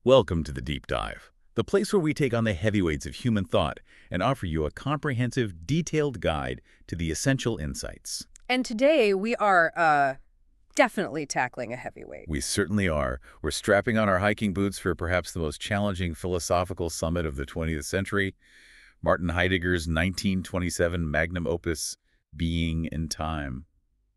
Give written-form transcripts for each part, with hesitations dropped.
Welcome to the Deep Dive, the place where we take on the heavyweights of human thought and offer you a comprehensive, detailed guide to the essential insights. And today we are definitely tackling a heavyweight. We certainly are. We're strapping on our hiking boots for perhaps the most challenging philosophical summit of the 20th century, Martin Heidegger's 1927 magnum opus, Being in Time,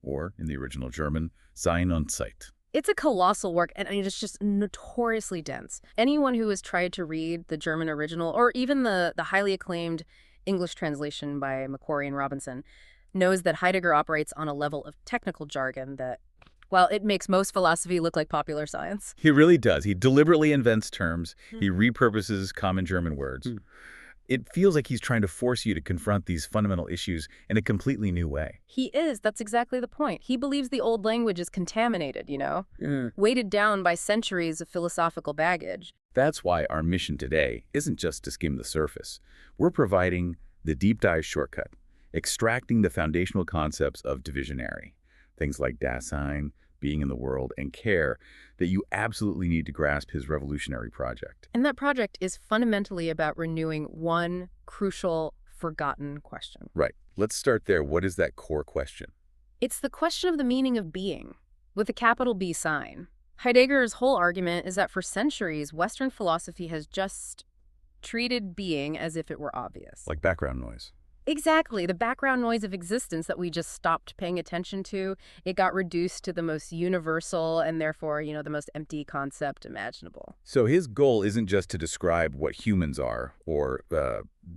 or, in the original German, Sein und Zeit. It's a colossal work, and it's just notoriously dense. Anyone who has tried to read the German original, or even the highly acclaimed English translation by Macquarie and Robinson, knows that Heidegger operates on a level of technical jargon that, well, it makes most philosophy look like popular science. He really does. He deliberately invents terms. He repurposes common German words. It feels like he's trying to force you to confront these fundamental issues in a completely new way. He is. That's exactly the point. He believes the old language is contaminated, weighted down by centuries of philosophical baggage. That's why our mission today isn't just to skim the surface. We're providing the deep dive shortcut, extracting the foundational concepts of divisionary, things like Dasein, being in the world, and care, that you absolutely need to grasp his revolutionary project. And that project is fundamentally about renewing one crucial, forgotten question. Right. Let's start there. What is that core question? It's the question of the meaning of being, with a capital B sign. Heidegger's whole argument is that for centuries, Western philosophy has just treated being as if it were obvious. Like background noise. Exactly. The background noise of existence that we just stopped paying attention to, it got reduced to the most universal and therefore, the most empty concept imaginable. So his goal isn't just to describe what humans are or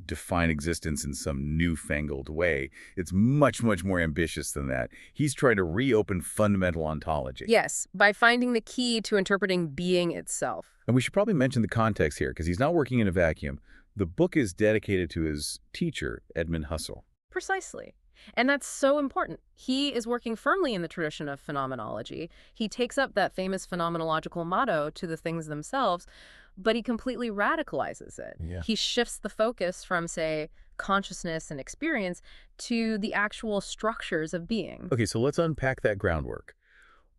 define existence in some newfangled way. It's much, much more ambitious than that. He's trying to reopen fundamental ontology. Yes, by finding the key to interpreting being itself. And we should probably mention the context here, because he's not working in a vacuum. The book is dedicated to his teacher, Edmund Husserl. Precisely. And that's so important. He is working firmly in the tradition of phenomenology. He takes up that famous phenomenological motto to the things themselves, but he completely radicalizes it. Yeah. He shifts the focus from, say, consciousness and experience to the actual structures of being. Okay, so let's unpack that groundwork.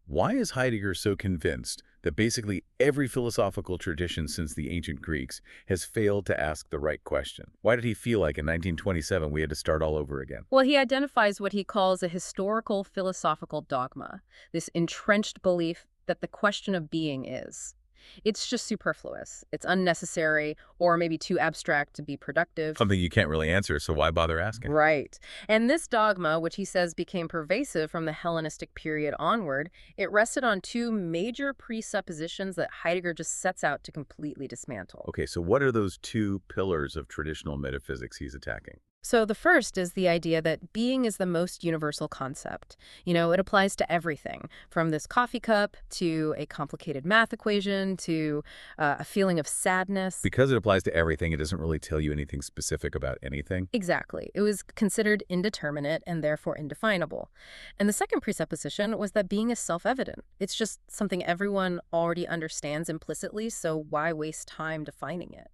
Why is Heidegger so convinced that basically every philosophical tradition since the ancient Greeks has failed to ask the right question? Why did he feel like in 1927 we had to start all over again? Well, he identifies what he calls a historical philosophical dogma, this entrenched belief that the question of being is. It's just superfluous. It's unnecessary, or maybe too abstract to be productive. Something you can't really answer, so why bother asking? Right. And this dogma, which he says became pervasive from the Hellenistic period onward, it rested on two major presuppositions that Heidegger just sets out to completely dismantle. Okay, so what are those two pillars of traditional metaphysics he's attacking? So the first is the idea that being is the most universal concept. It applies to everything, from this coffee cup to a complicated math equation to a feeling of sadness. Because it applies to everything, it doesn't really tell you anything specific about anything? Exactly. It was considered indeterminate and therefore indefinable. And the second presupposition was that being is self-evident. It's just something everyone already understands implicitly, so why waste time defining it?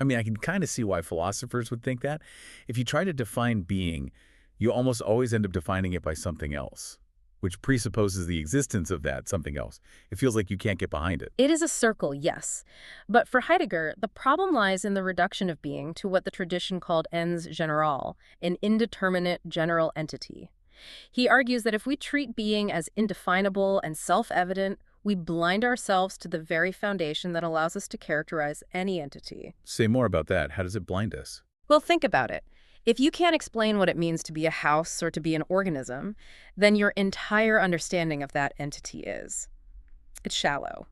I mean, I can kind of see why philosophers would think that. If you try to define being, you almost always end up defining it by something else, which presupposes the existence of that something else. It feels like you can't get behind it. It is a circle, yes. But for Heidegger, the problem lies in the reduction of being to what the tradition called ens general, an indeterminate general entity. He argues that if we treat being as indefinable and self-evident, we blind ourselves to the very foundation that allows us to characterize any entity. Say more about that. How does it blind us? Well, think about it. If you can't explain what it means to be a house or to be an organism, then your entire understanding of that entity is. It's shallow.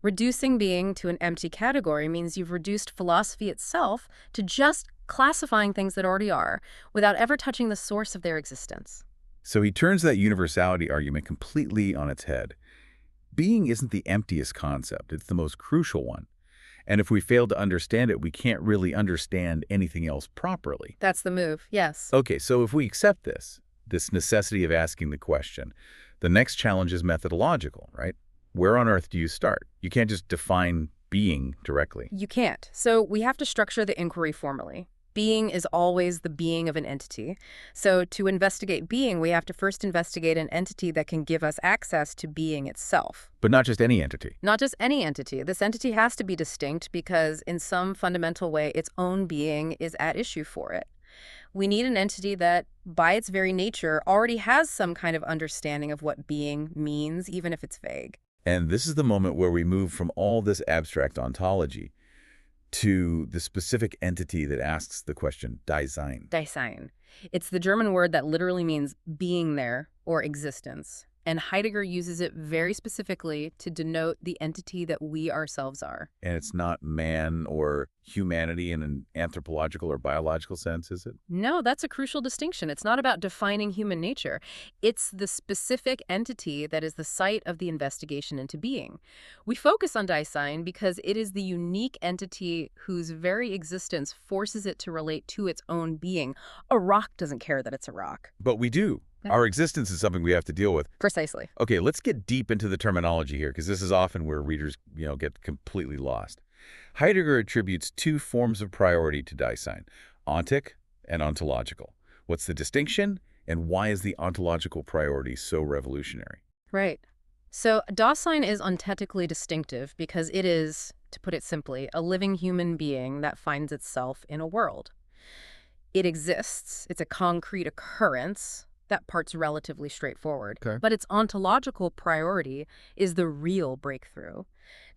Reducing being to an empty category means you've reduced philosophy itself to just classifying things that already are, without ever touching the source of their existence. So he turns that universality argument completely on its head. Being isn't the emptiest concept, it's the most crucial one. And if we fail to understand it, we can't really understand anything else properly. That's the move, yes. Okay, so if we accept this necessity of asking the question, the next challenge is methodological, right? Where on earth do you start? You can't just define being directly. You can't. So we have to structure the inquiry formally. Being is always the being of an entity. So to investigate being, we have to first investigate an entity that can give us access to being itself. But not just any entity. Not just any entity. This entity has to be distinct because in some fundamental way, its own being is at issue for it. We need an entity that, by its very nature, already has some kind of understanding of what being means, even if it's vague. And this is the moment where we move from all this abstract ontology to the specific entity that asks the question, Dasein. Dasein. It's the German word that literally means being there or existence. And Heidegger uses it very specifically to denote the entity that we ourselves are. And it's not man or humanity in an anthropological or biological sense, is it? No, that's a crucial distinction. It's not about defining human nature. It's the specific entity that is the site of the investigation into being. We focus on Dasein because it is the unique entity whose very existence forces it to relate to its own being. A rock doesn't care that it's a rock. But we do. Our existence is something we have to deal with. Precisely. Okay, let's get deep into the terminology here, because this is often where readers, get completely lost. Heidegger attributes two forms of priority to Dasein, ontic and ontological. What's the distinction, and why is the ontological priority so revolutionary? Right. So Dasein is ontically distinctive because it is, to put it simply, a living human being that finds itself in a world. It exists. It's a concrete occurrence. That part's relatively straightforward. Okay. But its ontological priority is the real breakthrough.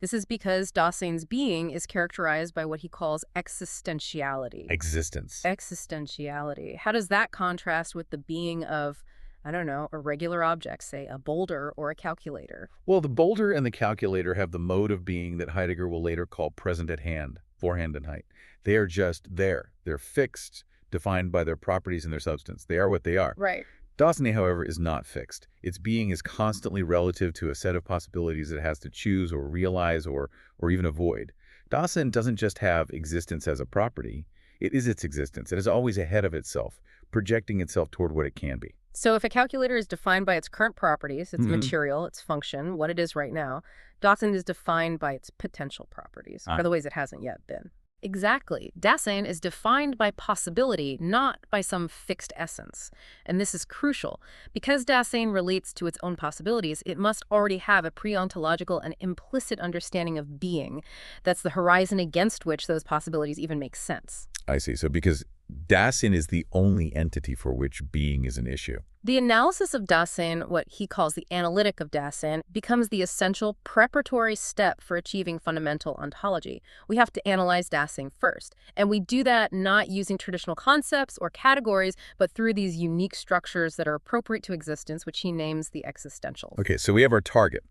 This is because Dasein's being is characterized by what he calls existentiality. Existence. Existentiality. How does that contrast with the being of, I don't know, a regular object, say a boulder or a calculator? Well, the boulder and the calculator have the mode of being that Heidegger will later call present at hand, forehand and height. They are just there. They're fixed, defined by their properties and their substance. They are what they are. Right. Dasein, however, is not fixed. Its being is constantly relative to a set of possibilities it has to choose or realize or even avoid. Dasein doesn't just have existence as a property. It is its existence. It is always ahead of itself, projecting itself toward what it can be. So if a calculator is defined by its current properties, its material, its function, what it is right now, Dasein is defined by its potential properties, or the ways it hasn't yet been. Exactly. Dasein is defined by possibility, not by some fixed essence. And this is crucial. Because Dasein relates to its own possibilities, it must already have a pre-ontological and implicit understanding of being. That's the horizon against which those possibilities even make sense. I see. So because Dasein is the only entity for which being is an issue. The analysis of Dasein, what he calls the analytic of Dasein, becomes the essential preparatory step for achieving fundamental ontology. We have to analyze Dasein first, and we do that not using traditional concepts or categories, but through these unique structures that are appropriate to existence, which he names the existentials. Okay, so we have our target,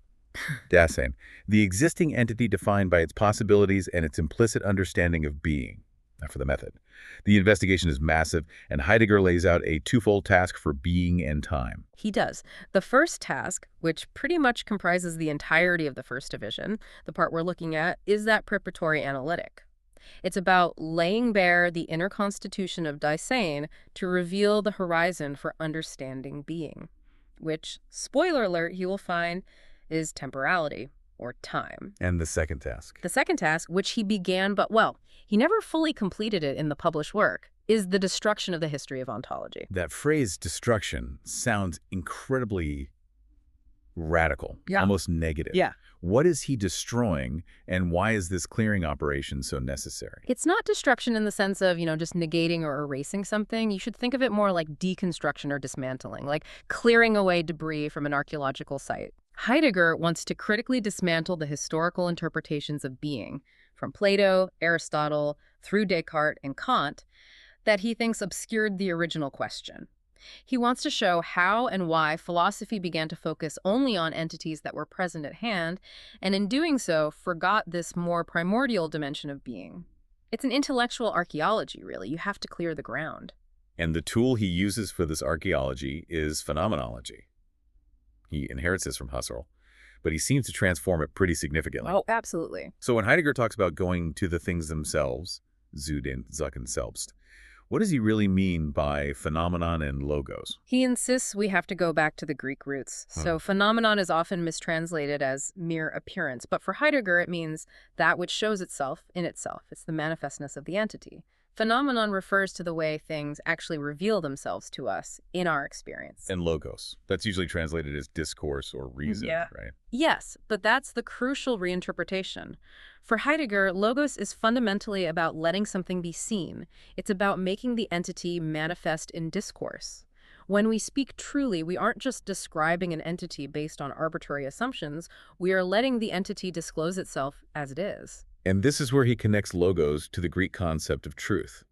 Dasein, the existing entity defined by its possibilities and its implicit understanding of being. Now for the method. The investigation is massive, and Heidegger lays out a twofold task for being and time. He does. The first task, which pretty much comprises the entirety of the first division, the part we're looking at, is that preparatory analytic. It's about laying bare the inner constitution of Dasein to reveal the horizon for understanding being, which, spoiler alert, he will find is temporality, or time. And the second task? The second task, which he began, but, well, he never fully completed it in the published work, is the destruction of the history of ontology. That phrase, destruction, sounds incredibly radical, almost negative. Yeah. What is he destroying, and why is this clearing operation so necessary? It's not destruction in the sense of, just negating or erasing something. You should think of it more like deconstruction or dismantling, like clearing away debris from an archaeological site. Heidegger wants to critically dismantle the historical interpretations of being, from Plato, Aristotle, through Descartes and Kant, that he thinks obscured the original question. He wants to show how and why philosophy began to focus only on entities that were present at hand, and in doing so, forgot this more primordial dimension of being. It's an intellectual archaeology, really. You have to clear the ground. And the tool he uses for this archaeology is phenomenology. He inherits this from Husserl, but he seems to transform it pretty significantly. Oh, absolutely. So when Heidegger talks about going to the things themselves, zu den Sachen selbst, what does he really mean by phenomenon and logos? He insists we have to go back to the Greek roots. So phenomenon is often mistranslated as mere appearance, but for Heidegger it means that which shows itself in itself. It's the manifestness of the entity. Phenomenon refers to the way things actually reveal themselves to us in our experience. And logos. That's usually translated as discourse or reason, Yeah. right? Yes, but that's the crucial reinterpretation. For Heidegger, logos is fundamentally about letting something be seen. It's about making the entity manifest in discourse. When we speak truly, we aren't just describing an entity based on arbitrary assumptions, we are letting the entity disclose itself as it is. And this is where he connects logos to the Greek concept of truth.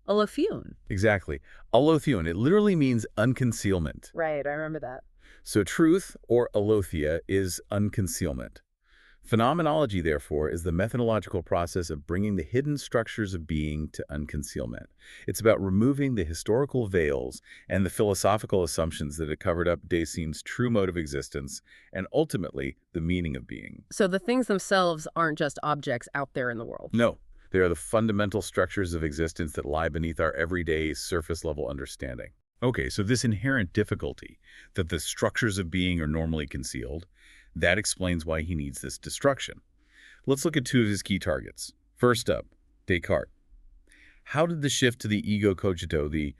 Aletheon. Exactly. Aletheon, it literally means unconcealment. Right, I remember that. So truth, or aletheia, is unconcealment. Phenomenology, therefore, is the methodological process of bringing the hidden structures of being to unconcealment. It's about removing the historical veils and the philosophical assumptions that had covered up Dasein's true mode of existence and ultimately the meaning of being. So the things themselves aren't just objects out there in the world. No, they are the fundamental structures of existence that lie beneath our everyday surface-level understanding. Okay, so this inherent difficulty that the structures of being are normally concealed, that explains why he needs this destruction. Let's look at two of his key targets. First up, Descartes. How did the shift to the ego cogito, the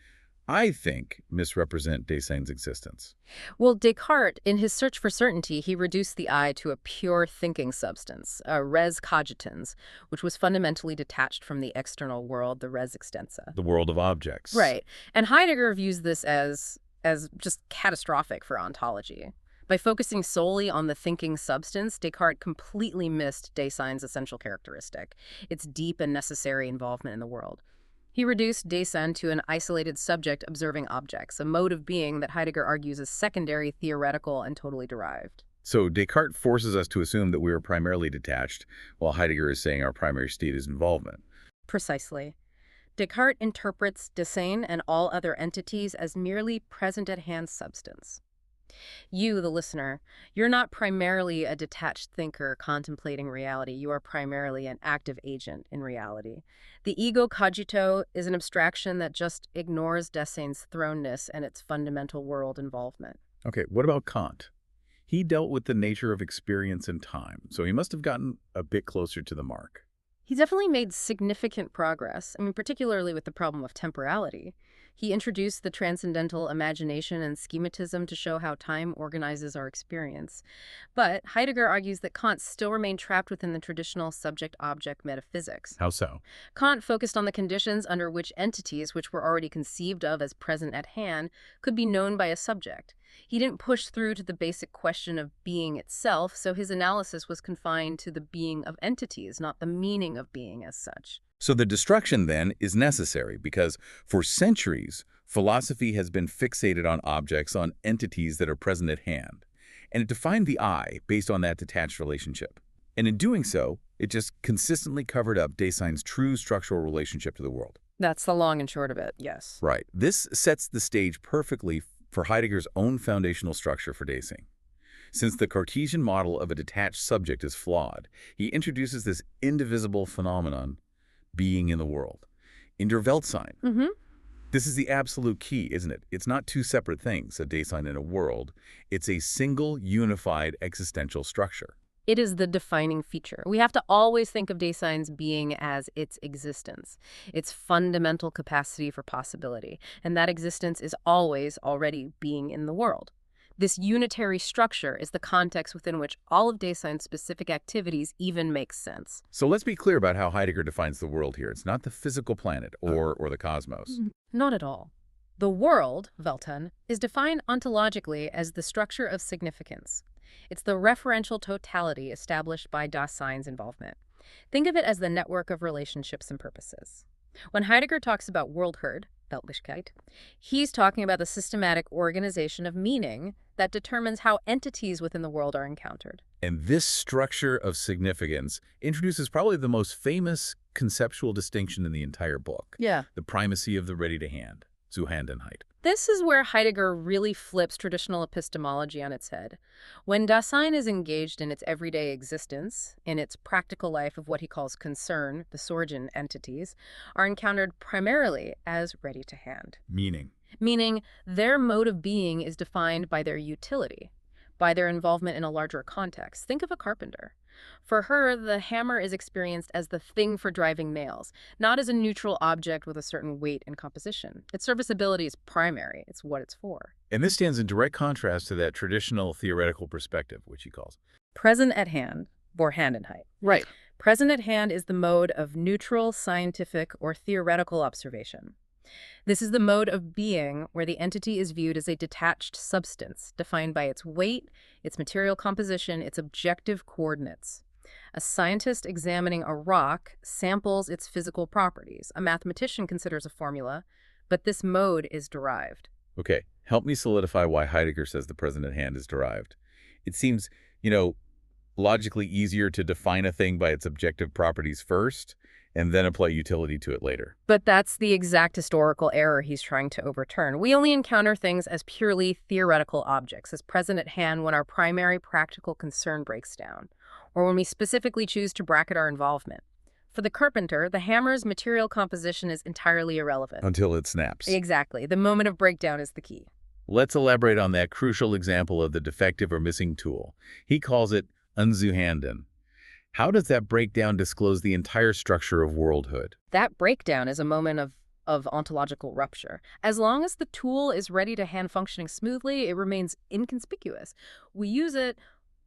I think, misrepresent Dasein's existence? Well, Descartes, in his search for certainty, he reduced the I to a pure thinking substance, a res cogitans, which was fundamentally detached from the external world, the res extensa. The world of objects. Right. And Heidegger views this as just catastrophic for ontology. By focusing solely on the thinking substance, Descartes completely missed Dasein's essential characteristic, its deep and necessary involvement in the world. He reduced Dasein to an isolated subject observing objects, a mode of being that Heidegger argues is secondary, theoretical, and totally derived. So Descartes forces us to assume that we are primarily detached, while Heidegger is saying our primary state is involvement. Precisely. Descartes interprets Dasein and all other entities as merely present-at-hand substance. You, the listener, you're not primarily a detached thinker contemplating reality. You are primarily an active agent in reality. The ego cogito is an abstraction that just ignores Dasein's thrownness and its fundamental world involvement. Okay, what about Kant? He dealt with the nature of experience and time, so he must have gotten a bit closer to the mark. He definitely made significant progress, particularly with the problem of temporality. He introduced the transcendental imagination and schematism to show how time organizes our experience. But Heidegger argues that Kant still remained trapped within the traditional subject-object metaphysics. How so? Kant focused on the conditions under which entities, which were already conceived of as present at hand, could be known by a subject. He didn't push through to the basic question of being itself, so his analysis was confined to the being of entities, not the meaning of being as such. So the destruction, then, is necessary because for centuries, philosophy has been fixated on objects, on entities that are present at hand. And it defined the I based on that detached relationship. And in doing so, it just consistently covered up Dasein's true structural relationship to the world. That's the long and short of it, yes. Right. This sets the stage perfectly for Heidegger's own foundational structure for Dasein. Since the Cartesian model of a detached subject is flawed, he introduces this indivisible phenomenon, being in the world. In der Weltsein. This is the absolute key, isn't it? It's not two separate things, a Dasein and a world. It's a single, unified existential structure. It is the defining feature. We have to always think of Dasein's being as its existence, its fundamental capacity for possibility, and that existence is always already being in the world. This unitary structure is the context within which all of Dasein's specific activities even make sense. So let's be clear about how Heidegger defines the world here. It's not the physical planet or the cosmos. Not at all. The world, Weltan, is defined ontologically as the structure of significance. It's the referential totality established by Dasein's involvement. Think of it as the network of relationships and purposes. When Heidegger talks about Worldherd, Weltlichkeit, he's talking about the systematic organization of meaning that determines how entities within the world are encountered. And this structure of significance introduces probably the most famous conceptual distinction in the entire book. Yeah. The primacy of the ready-to-hand, Zuhandenheit. This is where Heidegger really flips traditional epistemology on its head. When Dasein is engaged in its everyday existence, in its practical life of what he calls concern, the Sorgen entities, are encountered primarily as ready-to-hand. Meaning their mode of being is defined by their utility, by their involvement in a larger context. Think of a carpenter. For her, the hammer is experienced as the thing for driving nails, not as a neutral object with a certain weight and composition. Its serviceability is primary. It's what it's for. And this stands in direct contrast to that traditional theoretical perspective, which he calls. Present at hand, or hand in height. Right. Present at hand is the mode of neutral, scientific, or theoretical observation. This is the mode of being where the entity is viewed as a detached substance, defined by its weight, its material composition, its objective coordinates. A scientist examining a rock samples its physical properties. A mathematician considers a formula, but this mode is derived. Okay, help me solidify why Heidegger says the present at hand is derived. It seems, logically easier to define a thing by its objective properties first, and then apply utility to it later. But that's the exact historical error he's trying to overturn. We only encounter things as purely theoretical objects, as present at hand when our primary practical concern breaks down, or when we specifically choose to bracket our involvement. For the carpenter, the hammer's material composition is entirely irrelevant. Until it snaps. Exactly. The moment of breakdown is the key. Let's elaborate on that crucial example of the defective or missing tool. He calls it unzuhanden. How does that breakdown disclose the entire structure of worldhood? That breakdown is a moment of ontological rupture. As long as the tool is ready to hand functioning smoothly, it remains inconspicuous. We use it,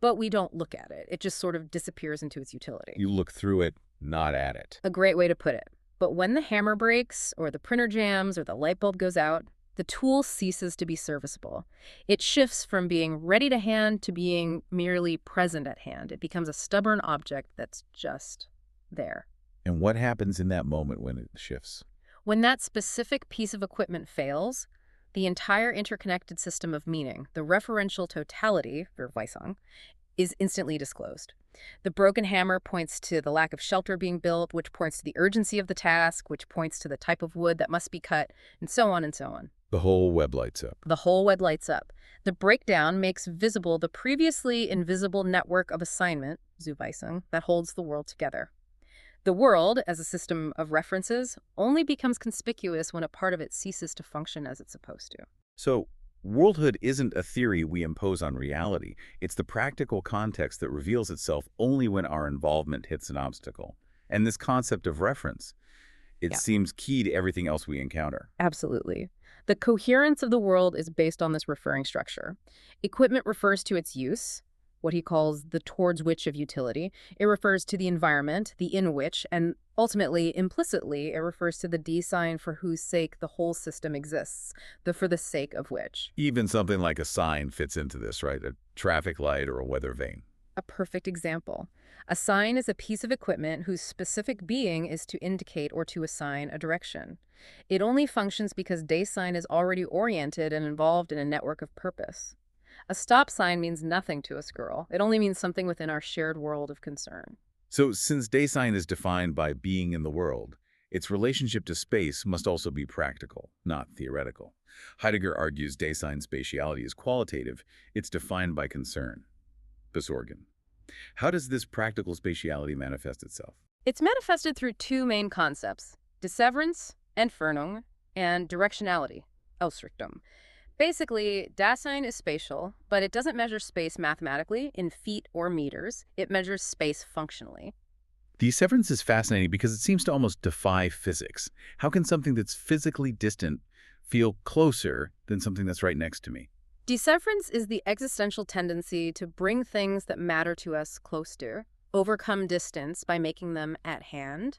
but we don't look at it. It just sort of disappears into its utility. You look through it, not at it. A great way to put it. But when the hammer breaks, or the printer jams, or the light bulb goes out, the tool ceases to be serviceable. It shifts from being ready to hand to being merely present at hand. It becomes a stubborn object that's just there. And what happens in that moment when it shifts? When that specific piece of equipment fails, the entire interconnected system of meaning, the referential totality, Verweisung, is instantly disclosed. The broken hammer points to the lack of shelter being built, which points to the urgency of the task, which points to the type of wood that must be cut, and so on and so on. The whole web lights up. The whole web lights up. The breakdown makes visible the previously invisible network of assignment, Zuweisung, that holds the world together. The world, as a system of references, only becomes conspicuous when a part of it ceases to function as it's supposed to. So, worldhood isn't a theory we impose on reality. It's the practical context that reveals itself only when our involvement hits an obstacle. And this concept of reference, it seems key to everything else we encounter. Absolutely. The coherence of the world is based on this referring structure. Equipment refers to its use, what he calls the towards which of utility. It refers to the environment, the in which, and ultimately, implicitly, it refers to the Dasein for whose sake the whole system exists, the for the sake of which. Even something like a sign fits into this, right? A traffic light or a weather vane. A perfect example. A sign is a piece of equipment whose specific being is to indicate or to assign a direction. It only functions because Dasein is already oriented and involved in a network of purpose. A stop sign means nothing to a squirrel. It only means something within our shared world of concern. So since Dasein is defined by being in the world, its relationship to space must also be practical, not theoretical. Heidegger argues Dasein's spatiality is qualitative. It's defined by concern. Besorgen. How does this practical spatiality manifest itself? It's manifested through two main concepts, disseverance, Entfernung, and directionality, Ausrichtung. Basically, Dasein is spatial, but it doesn't measure space mathematically in feet or meters. It measures space functionally. Disseverance is fascinating because it seems to almost defy physics. How can something that's physically distant feel closer than something that's right next to me? Disseverance is the existential tendency to bring things that matter to us closer, overcome distance by making them at hand,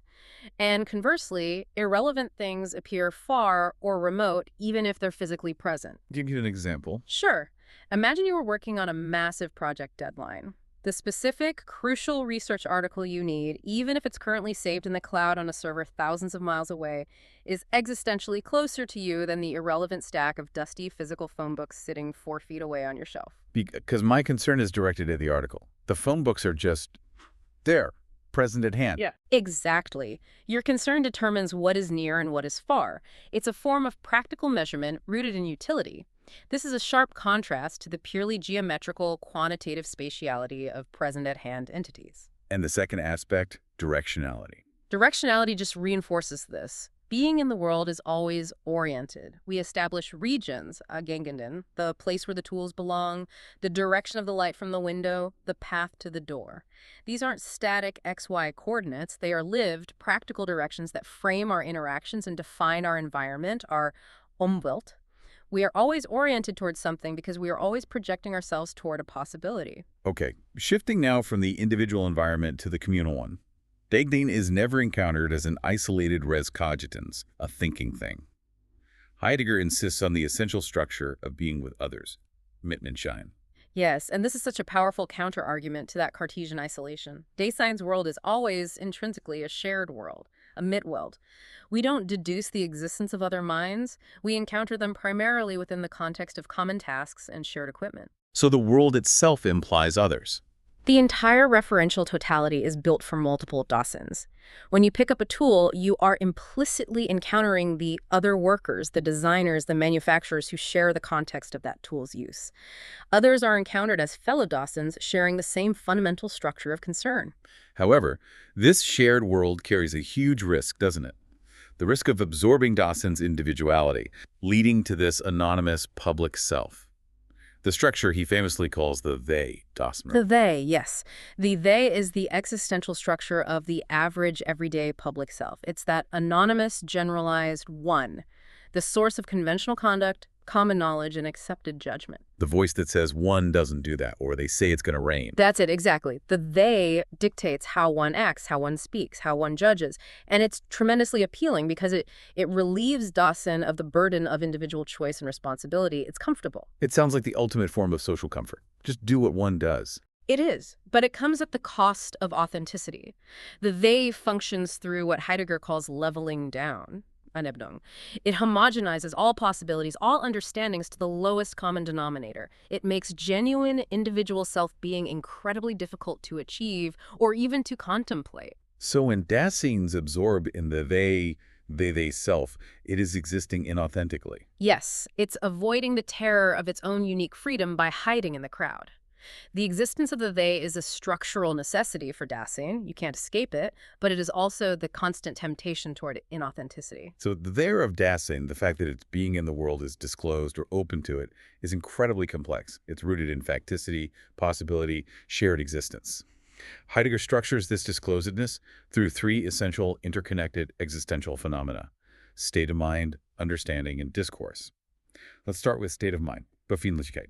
and conversely, irrelevant things appear far or remote even if they're physically present. Do you give an example? Sure. Imagine you were working on a massive project deadline. The specific, crucial research article you need, even if it's currently saved in the cloud on a server thousands of miles away, is existentially closer to you than the irrelevant stack of dusty physical phone books sitting 4 feet away on your shelf. Because my concern is directed at the article. The phone books are just there, present at hand. Yeah. Exactly. Your concern determines what is near and what is far. It's a form of practical measurement rooted in utility. This is a sharp contrast to the purely geometrical, quantitative spatiality of present-at-hand entities. And the second aspect, directionality. Directionality just reinforces this. Being in the world is always oriented. We establish regions, Gegenden, the place where the tools belong, the direction of the light from the window, the path to the door. These aren't static XY coordinates. They are lived, practical directions that frame our interactions and define our environment, our Umwelt. We are always oriented towards something because we are always projecting ourselves toward a possibility. Okay, shifting now from the individual environment to the communal one. Dasein is never encountered as an isolated res cogitans, a thinking thing. Heidegger insists on the essential structure of being with others, Mitmenschein. Yes, and this is such a powerful counter-argument to that Cartesian isolation. Dasein's world is always intrinsically a shared world, a Mitwelt. We don't deduce the existence of other minds. We encounter them primarily within the context of common tasks and shared equipment. So the world itself implies others. The entire referential totality is built for multiple Daseins. When you pick up a tool, you are implicitly encountering the other workers, the designers, the manufacturers who share the context of that tool's use. Others are encountered as fellow Daseins sharing the same fundamental structure of concern. However, this shared world carries a huge risk, doesn't it? The risk of absorbing Dasein's individuality, leading to this anonymous public self. The structure he famously calls the they, Dasein. The they, yes. The they is the existential structure of the average, everyday public self. It's that anonymous, generalized one, the source of conventional conduct, common knowledge, and accepted judgment. The voice that says one doesn't do that, or they say it's going to rain. That's it, exactly. The they dictates how one acts, how one speaks, how one judges. And it's tremendously appealing because it relieves Dasein of the burden of individual choice and responsibility. It's comfortable. It sounds like the ultimate form of social comfort. Just do what one does. It is, but it comes at the cost of authenticity. The they functions through what Heidegger calls leveling down. It homogenizes all possibilities, all understandings to the lowest common denominator. It makes genuine individual self-being incredibly difficult to achieve or even to contemplate. So when Dasein's absorbed in the they self, it is existing inauthentically. Yes, it's avoiding the terror of its own unique freedom by hiding in the crowd. The existence of the they is a structural necessity for Dasein. You can't escape it, but it is also the constant temptation toward inauthenticity. So the there of Dasein, the fact that its being in the world is disclosed or open to it, is incredibly complex. It's rooted in facticity, possibility, shared existence. Heidegger structures this disclosedness through three essential interconnected existential phenomena: state of mind, understanding, and discourse. Let's start with state of mind, Befindlichkeit.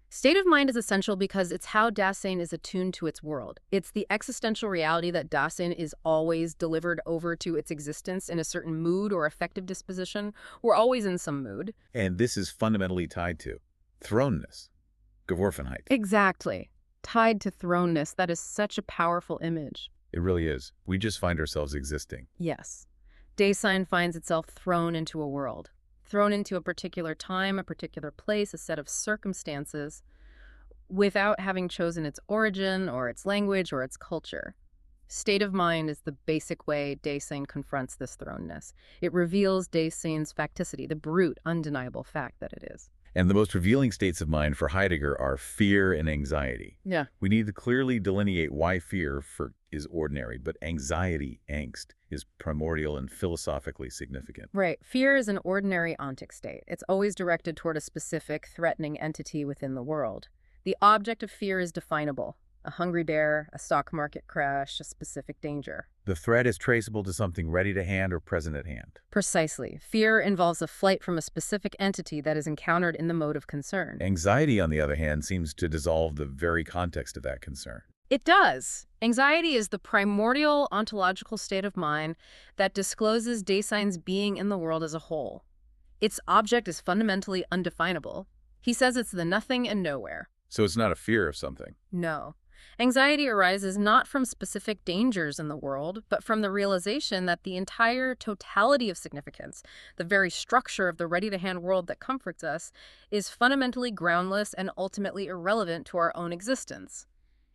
State of mind is essential because it's how Dasein is attuned to its world. It's the existential reality that Dasein is always delivered over to its existence in a certain mood or affective disposition. We're always in some mood. And this is fundamentally tied to thrownness, Geworfenheit. Exactly. Tied to thrownness. That is such a powerful image. It really is. We just find ourselves existing. Yes. Dasein finds itself thrown into a world. Thrown into a particular time, a particular place, a set of circumstances, without having chosen its origin or its language or its culture. State of mind is the basic way Dasein confronts this thrownness. It reveals Dasein's facticity, the brute, undeniable fact that it is. And the most revealing states of mind for Heidegger are fear and anxiety. Yeah. We need to clearly delineate why fear is ordinary, but anxiety, angst, is primordial and philosophically significant. Right. Fear is an ordinary ontic state. It's always directed toward a specific, threatening entity within the world. The object of fear is definable. A hungry bear, a stock market crash, a specific danger. The threat is traceable to something ready to hand or present at hand. Precisely. Fear involves a flight from a specific entity that is encountered in the mode of concern. Anxiety, on the other hand, seems to dissolve the very context of that concern. It does. Anxiety is the primordial ontological state of mind that discloses Dasein's being in the world as a whole. Its object is fundamentally undefinable. He says it's the nothing and nowhere. So it's not a fear of something. No. Anxiety arises not from specific dangers in the world, but from the realization that the entire totality of significance, the very structure of the ready-to-hand world that comforts us, is fundamentally groundless and ultimately irrelevant to our own existence.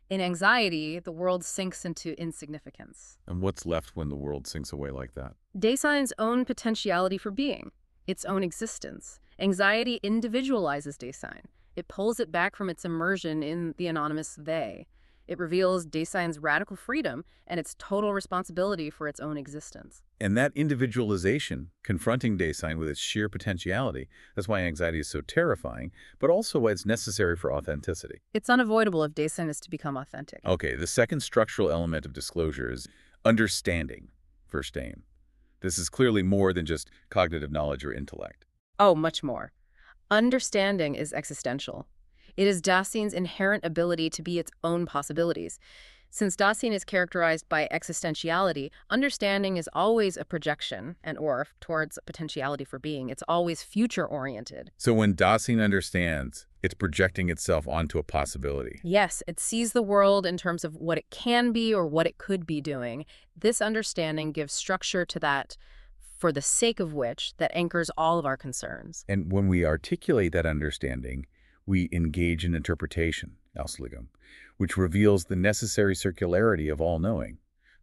In anxiety, the world sinks into insignificance. And what's left when the world sinks away like that? Dasein's own potentiality for being, its own existence. Anxiety individualizes Dasein. It pulls it back from its immersion in the anonymous they. It reveals Dasein's radical freedom and its total responsibility for its own existence. And that individualization, confronting Dasein with its sheer potentiality, that's why anxiety is so terrifying, but also why it's necessary for authenticity. It's unavoidable if Dasein is to become authentic. Okay, the second structural element of disclosure is understanding, first aim. This is clearly more than just cognitive knowledge or intellect. Oh, much more. Understanding is existential. It is Dasein's inherent ability to be its own possibilities. Since Dasein is characterized by existentiality, understanding is always a projection and/or towards potentiality for being. It's always future-oriented. So when Dasein understands, it's projecting itself onto a possibility. Yes, it sees the world in terms of what it can be or what it could be doing. This understanding gives structure to that, for the sake of which, that anchors all of our concerns. And when we articulate that understanding, we engage in interpretation, Auslegung, which reveals the necessary circularity of all knowing,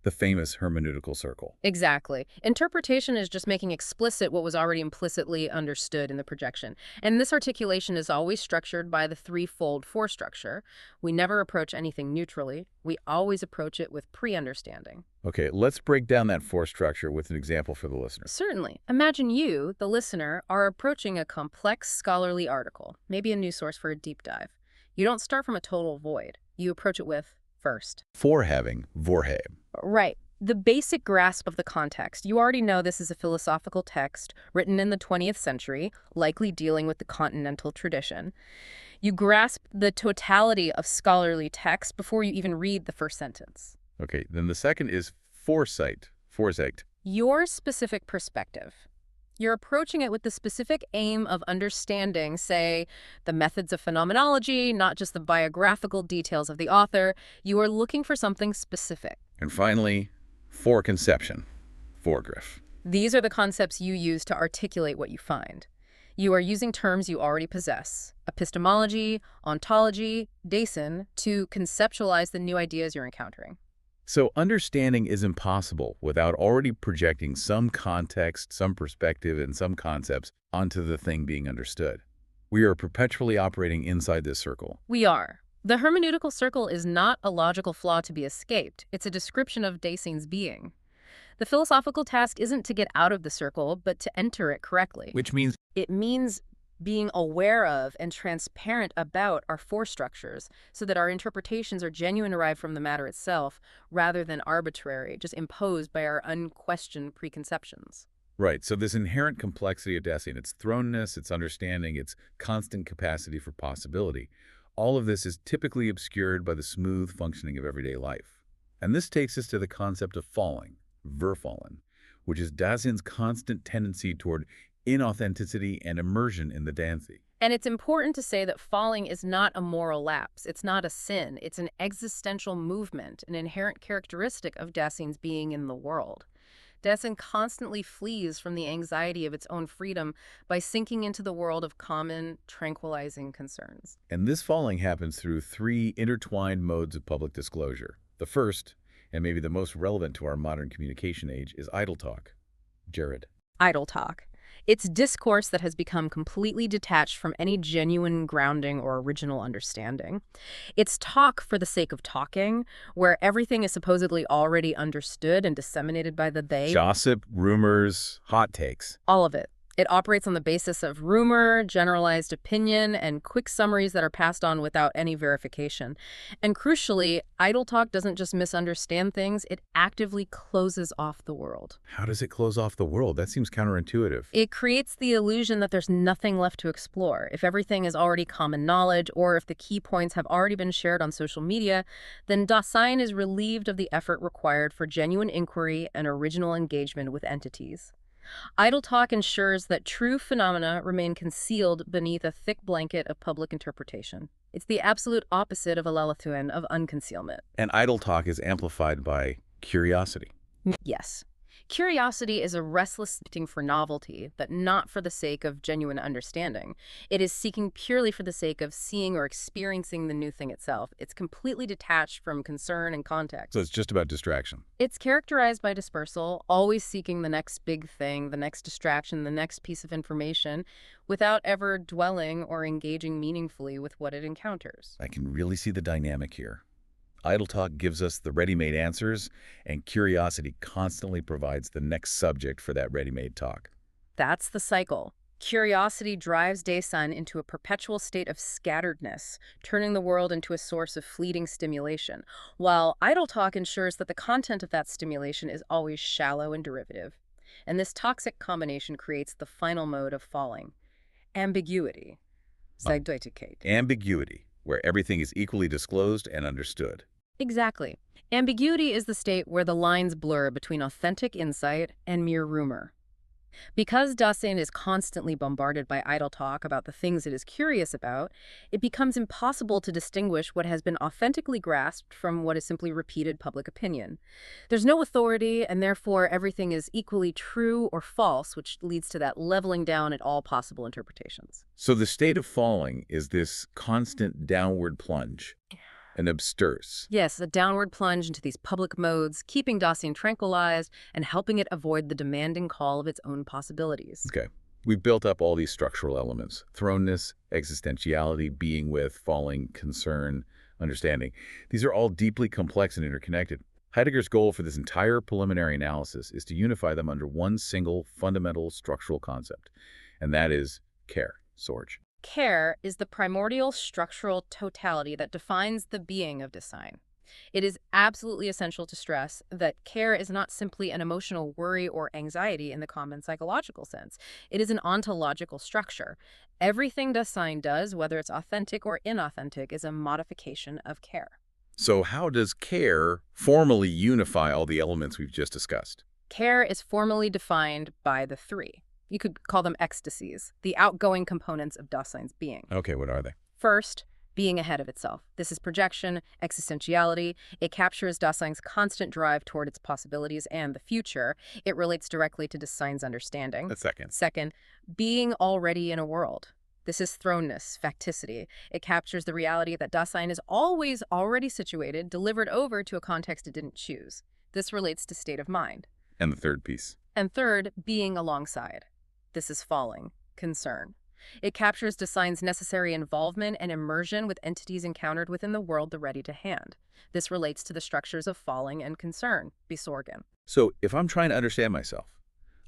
the famous hermeneutical circle. Exactly. Interpretation is just making explicit what was already implicitly understood in the projection. And this articulation is always structured by the threefold four structure. We never approach anything neutrally. We always approach it with pre-understanding. Okay, let's break down that four structure with an example for the listener. Certainly. Imagine you, the listener, are approaching a complex scholarly article, maybe a news source for a deep dive. You don't start from a total void. You approach it with first. Vorhaving, Vorhaben. Right. The basic grasp of the context. You already know this is a philosophical text written in the 20th century, likely dealing with the continental tradition. You grasp the totality of scholarly text before you even read the first sentence. Okay, then the second is foresight, Vorsicht. Your specific perspective. You're approaching it with the specific aim of understanding, say, the methods of phenomenology, not just the biographical details of the author. You are looking for something specific. And finally, foreconception, Vorgriff. These are the concepts you use to articulate what you find. You are using terms you already possess, epistemology, ontology, Dasein, to conceptualize the new ideas you're encountering. So understanding is impossible without already projecting some context, some perspective, and some concepts onto the thing being understood. We are perpetually operating inside this circle. We are. The hermeneutical circle is not a logical flaw to be escaped. It's a description of Dasein's being. The philosophical task isn't to get out of the circle, but to enter it correctly. Which means It means being aware of and transparent about our four structures so that our interpretations are genuine, derived from the matter itself, rather than arbitrary, just imposed by our unquestioned preconceptions. right, so this inherent complexity of Dasein, its thrownness, its understanding, its constant capacity for possibility, all of this is typically obscured by the smooth functioning of everyday life. And this takes us to the concept of falling, Verfallen, which is Dasein's constant tendency toward inauthenticity and immersion in the Dancy. And it's important to say that falling is not a moral lapse. It's not a sin. It's an existential movement, an inherent characteristic of Dasein's being in the world. Dasein constantly flees from the anxiety of its own freedom by sinking into the world of common, tranquilizing concerns. And this falling happens through three intertwined modes of public disclosure. The first, and maybe the most relevant to our modern communication age, is idle talk. Jared. Idle talk. It's discourse that has become completely detached from any genuine grounding or original understanding. It's talk for the sake of talking, where everything is supposedly already understood and disseminated by the they. Gossip, rumors, hot takes. All of it. It operates on the basis of rumor, generalized opinion, and quick summaries that are passed on without any verification. And crucially, idle talk doesn't just misunderstand things, it actively closes off the world. How does it close off the world? That seems counterintuitive. It creates the illusion that there's nothing left to explore. If everything is already common knowledge, or if the key points have already been shared on social media, then Dasein is relieved of the effort required for genuine inquiry and original engagement with entities. Idle talk ensures that true phenomena remain concealed beneath a thick blanket of public interpretation. It's the absolute opposite of a Lalathuen of unconcealment. And idle talk is amplified by curiosity. Yes. Curiosity is a restless seeking for novelty, but not for the sake of genuine understanding. It is seeking purely for the sake of seeing or experiencing the new thing itself. It's completely detached from concern and context. So it's just about distraction. It's characterized by dispersal, always seeking the next big thing, the next distraction, the next piece of information, without ever dwelling or engaging meaningfully with what it encounters. I can really see the dynamic here. Idle talk gives us the ready-made answers, and curiosity constantly provides the next subject for that ready-made talk. That's the cycle. Curiosity drives Dasein into a perpetual state of scatteredness, turning the world into a source of fleeting stimulation, while idle talk ensures that the content of that stimulation is always shallow and derivative. And this toxic combination creates the final mode of falling: ambiguity. Zweideutigkeit. Ambiguity, where everything is equally disclosed and understood. Exactly. Ambiguity is the state where the lines blur between authentic insight and mere rumor. Because Dasein is constantly bombarded by idle talk about the things it is curious about, it becomes impossible to distinguish what has been authentically grasped from what is simply repeated public opinion. There's no authority, and therefore everything is equally true or false, which leads to that leveling down at all possible interpretations. So the state of falling is this constant downward plunge, an absturse. Yes, a downward plunge into these public modes, keeping Dasein tranquilized and helping it avoid the demanding call of its own possibilities. Okay. We've built up all these structural elements: thrownness, existentiality, being with, falling, concern, understanding. These are all deeply complex and interconnected. Heidegger's goal for this entire preliminary analysis is to unify them under one single fundamental structural concept, and that is care, Sorge. Care is the primordial structural totality that defines the being of Dasein. It is absolutely essential to stress that care is not simply an emotional worry or anxiety in the common psychological sense. It is an ontological structure. Everything Dasein does, whether it's authentic or inauthentic, is a modification of care. So how does care formally unify all the elements we've just discussed? Care is formally defined by the three. You could call them ecstasies, the outgoing components of Dasein's being. Okay, what are they? First, being ahead of itself. This is projection, existentiality. It captures Dasein's constant drive toward its possibilities and the future. It relates directly to Dasein's understanding. A second. Second, being already in a world. This is thrownness, facticity. It captures the reality that Dasein is always already situated, delivered over to a context it didn't choose. This relates to state of mind. And the third piece? And third, being alongside. This is falling, concern. It captures Dasein's necessary involvement and immersion with entities encountered within the world the ready to hand. This relates to the structures of falling and concern, Besorgen. So if I'm trying to understand myself,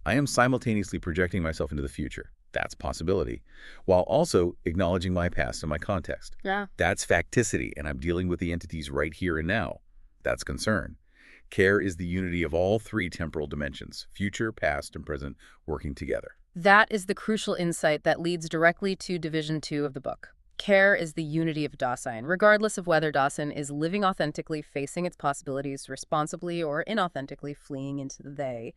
I am simultaneously projecting myself into the future. That's possibility, while also acknowledging my past and my context. Yeah. That's facticity, and I'm dealing with the entities right here and now. That's concern. Care is the unity of all three temporal dimensions: future, past, and present, working together. That is the crucial insight that leads directly to Division 2 of the book. Care is the unity of Dasein, regardless of whether Dasein is living authentically, facing its possibilities responsibly, or inauthentically fleeing into the they.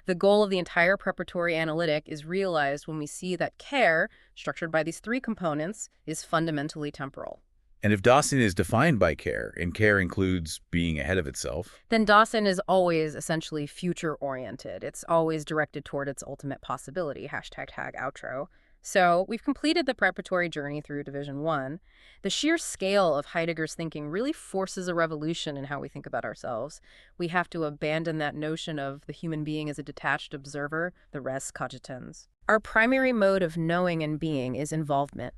The goal of the entire preparatory analytic is realized when we see that care, structured by these three components, is fundamentally temporal. And if Dasein is defined by care, and care includes being ahead of itself, Then Dasein is always essentially future-oriented. It's always directed toward its ultimate possibility, #outro. So we've completed the preparatory journey through Division 1. The sheer scale of Heidegger's thinking really forces a revolution in how we think about ourselves. We have to abandon that notion of the human being as a detached observer, the res cogitans. Our primary mode of knowing and being is involvement.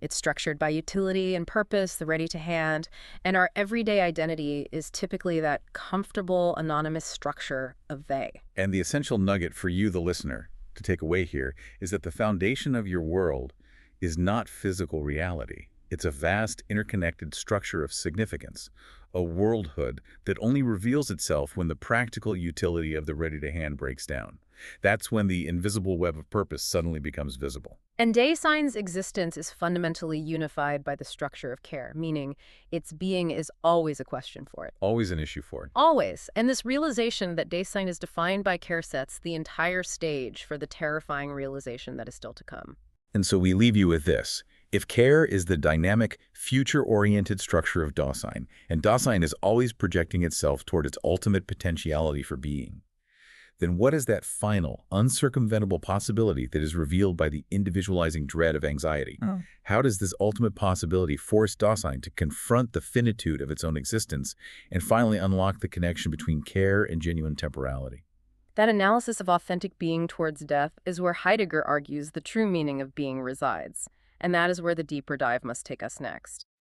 It's structured by utility and purpose, the ready to hand, and our everyday identity is typically that comfortable, anonymous structure of they. and the essential nugget for you, the listener, to take away here is that the foundation of your world is not physical reality. It's a vast, interconnected structure of significance, a worldhood that only reveals itself when the practical utility of the ready-to-hand breaks down. That's when the invisible web of purpose suddenly becomes visible. And Dasein's existence is fundamentally unified by the structure of care, meaning its being is always a question for it. Always an issue for it. Always. And this realization that Dasein is defined by care sets the entire stage for the terrifying realization that is still to come. And so we leave you with this. If care is the dynamic, future-oriented structure of Dasein, and Dasein is always projecting itself toward its ultimate potentiality for being, then what is that final, uncircumventable possibility that is revealed by the individualizing dread of anxiety? How does this ultimate possibility force Dasein to confront the finitude of its own existence and finally unlock the connection between care and genuine temporality? That analysis of authentic being towards death is where Heidegger argues the true meaning of being resides, and that is where the deeper dive must take us next.